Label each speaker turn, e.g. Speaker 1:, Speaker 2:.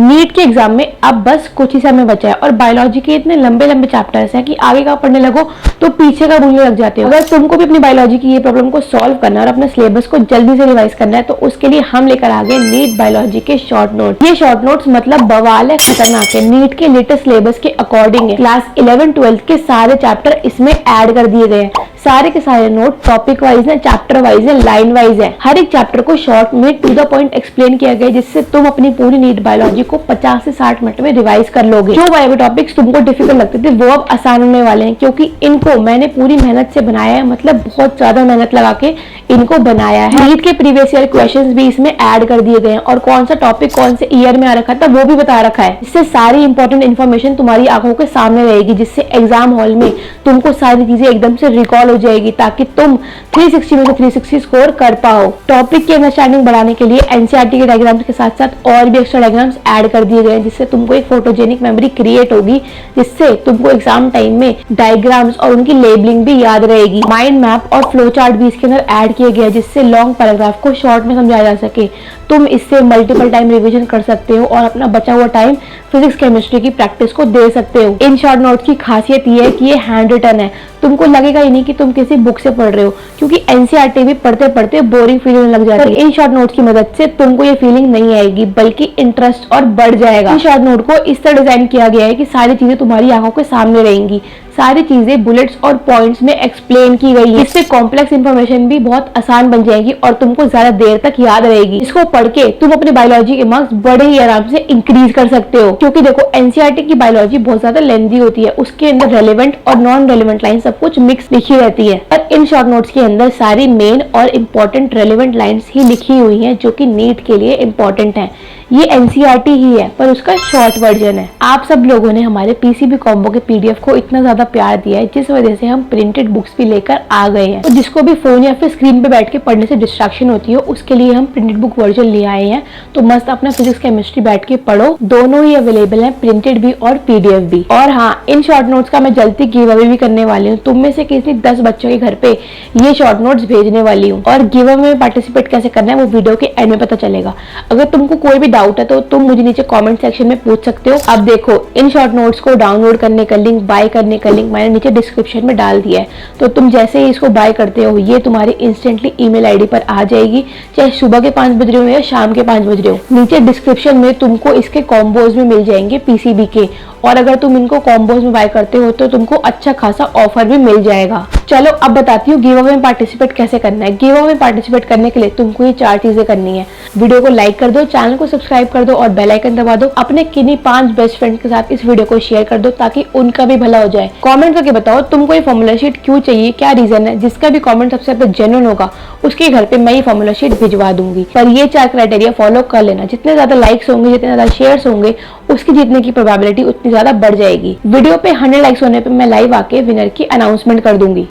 Speaker 1: NEET के exam में अब बस कुछ ही समय बचा है और बायोलॉजी के इतने लंबे लंबे चैप्टर्स हैं कि आगे का पढ़ने लगो तो पीछे का भूलने लग जाते हो। अगर तुमको भी अपनी बायोलॉजी की ये प्रॉब्लम को सॉल्व करना है और अपने सिलेबस को जल्दी से रिवाइज करना है तो उसके लिए हम लेकर आ गए नीट बायोलॉजी के शॉर्ट नोट। ये शॉर्ट नोट्स मतलब बवाल है, खतरनाक है, नीट के लेटेस्ट सिलेबस के अकॉर्डिंग है। क्लास 11-12 के सारे चैप्टर इसमें ऐड कर दिए गए हैं। सारे के सारे नोट टॉपिक वाइज है, चैप्टर वाइज है, लाइन वाइज है। हर एक चैप्टर को शॉर्ट में टू द पॉइंट एक्सप्लेन किया गया जिससे तुम अपनी पूरी नीट बायोलॉजी को 50 से 60 मिनट में रिवाइज कर लोगे। जो बायो टॉपिक्स तुमको डिफिकल्ट लगते थे वो अब आसान होने वाले हैं क्योंकि इनको मैंने पूरी मेहनत से बनाया है, मतलब बहुत ज्यादा मेहनत लगा के इनको बनाया है। नीट के प्रीवियस ईयर क्वेश्चंस भी इसमें ऐड कर दिए गए हैं और कौन सा टॉपिक कौन से ईयर में आ रखा था वो भी बता रखा है। इससे सारी इंपॉर्टेंट इन्फॉर्मेशन तुम्हारी आंखों के सामने रहेगी जिससे एग्जाम हॉल में तुमको सारी चीजें एकदम से रिकॉल हो जाएगी ताकि तुम 360 में से 360 स्कोर कर पाओ। टॉपिक की अंडरस्टैंडिंग बढ़ाने के लिए एनसीईआरटी के डायग्राम्स के साथ साथ और भी एक्स्ट्रा डायग्राम्स ऐड कर दिए गए हैं जिससे तुमको एक फोटोजेनिक मेमोरी क्रिएट होगी जिससे तुमको एग्जाम टाइम में डायग्राम्स और उनकी लेबलिंग भी याद रहेगी। माइंड मैप और फ्लो चार्ट भी इसके अंदर ऐड किए गए जिससे लॉन्ग पैराग्राफ को शॉर्ट में समझाया जा सके। तुम इससे मल्टीपल टाइम रिवीजन कर सकते हो और अपना बचा हुआ टाइम फिजिक्स केमिस्ट्री की प्रैक्टिस को दे सकते हो। इन शॉर्ट नोट्स की खासियत ये है कि ये हैंड रिटन है, तुमको लगेगा ही नहीं कि तुम किसी बुक से पढ़ रहे हो क्योंकि एनसीईआरटी भी पढ़ते पढ़ते बोरिंग फील होने लग जाती है। इन शॉर्ट नोट्स की मदद से तुमको ये फीलिंग नहीं आएगी बल्कि इंटरेस्ट और बढ़ जाएगा। इन शॉर्ट नोट को इस तरह डिजाइन किया गया है कि सारी चीजें तुम्हारी आंखों के सामने रहेंगी, सारी चीजें बुलेट्स और पॉइंट्स में एक्सप्लेन की गई है। इससे कॉम्प्लेक्स इंफॉर्मेशन भी बहुत आसान बन जाएगी और तुमको ज्यादा देर तक याद रहेगी। इसको पढ़ के तुम अपने बायोलॉजी के मार्क्स बड़े ही आराम से इंक्रीज कर सकते हो क्योंकि देखो एनसीईआरटी की बायोलॉजी बहुत ज्यादा लेंथी होती है, उसके अंदर रेलेवेंट और नॉन रेलेवेंट लाइन सब कुछ मिक्स लिखी रहती है। पर इन शॉर्ट नोट्स के अंदर सारी मेन और इम्पोर्टेंट रेलेवेंट लाइन्स ही लिखी हुई है जो कि नीट के लिए इम्पोर्टेंट है। ये एनसीईआरटी ही है पर उसका शॉर्ट वर्जन है। आप सब लोगों ने हमारे पीसीबी कॉम्बो के पीडीएफ को इतना ज्यादा प्यार दिया है जिस वजह से हम प्रिंटेड बुक्स भी लेकर आ गए हैं। तो जिसको भी फोन या फिर स्क्रीन पे बैठ के पढ़ने से डिस्ट्रैक्शन होती है उसके लिए हम प्रिंटेड बुक वर्जन ले आए हैं। तो मस्त अपना फिजिक्स केमिस्ट्री बैठ के पढ़ो, दोनों ही अवेलेबल है, प्रिंटेड भी और पीडीएफ भी। और हाँ, इन शॉर्ट नोट्स का मैं जल्दी गिव अवे भी करने वाली हूँ। तुम में से किसी 10 बच्चों के घर पे ये शॉर्ट नोट्स भेजने वाली हूँ और गिव अवे में पार्टिसिपेट कैसे करना है वो वीडियो के एंड में पता चलेगा। अगर तुमको कोई भी डाउट है तो तुम मुझे नीचे कमेंट सेक्शन में पूछ सकते हो। अब देखो, इन शॉर्ट नोट्स को डाउनलोड करने का लिंक, बाय करने का लिंक मैंने नीचे डिस्क्रिप्शन में डाल दिया है। तो तुम जैसे ही इसको बाय करते हो ये तुम्हारी इंस्टेंटली ईमेल आईडी पर आ जाएगी, चाहे सुबह के 5 बज रहे हो या शाम के 5 बज रहे हो। नीचे डिस्क्रिप्शन में तुमको इसके कॉम्बोज में मिल जाएंगे पीसीबी के, और अगर तुम इनको कॉम्बोज में बाय करते हो तो तुमको अच्छा खासा ऑफर भी मिल जाएगा। चलो अब बताती हूँ गिव अवे में पार्टिसिपेट कैसे करना है। गिव अवे में पार्टिसिपेट करने के लिए तुमको ये 4 चीजें करनी है। वीडियो को लाइक कर दो, चैनल को सब्सक्राइब कर दो और बेल आइकन दबा दो। अपने किन्हीं 5 बेस्ट फ्रेंड्स के साथ इस वीडियो को शेयर कर दो ताकि उनका भी भला हो जाए। कमेंट करके बताओ तुमको ये फॉर्मूला शीट क्यों चाहिए, क्या रीजन है। जिसका भी कमेंट सबसे ज्यादा जेन्युइन होगा उसके घर पे मैं ये फॉर्मूला शीट भिजवा दूंगी। पर ये 4 क्राइटेरिया फॉलो कर लेना, जितने ज्यादा लाइक्स होंगे, जितने ज्यादा शेयर्स होंगे, उसकी जीतने की प्रोबेबिलिटी उतनी ज्यादा बढ़ जाएगी। वीडियो पे 100 लाइक्स होने पे मैं लाइव आके विनर की अनाउंसमेंट कर दूंगी।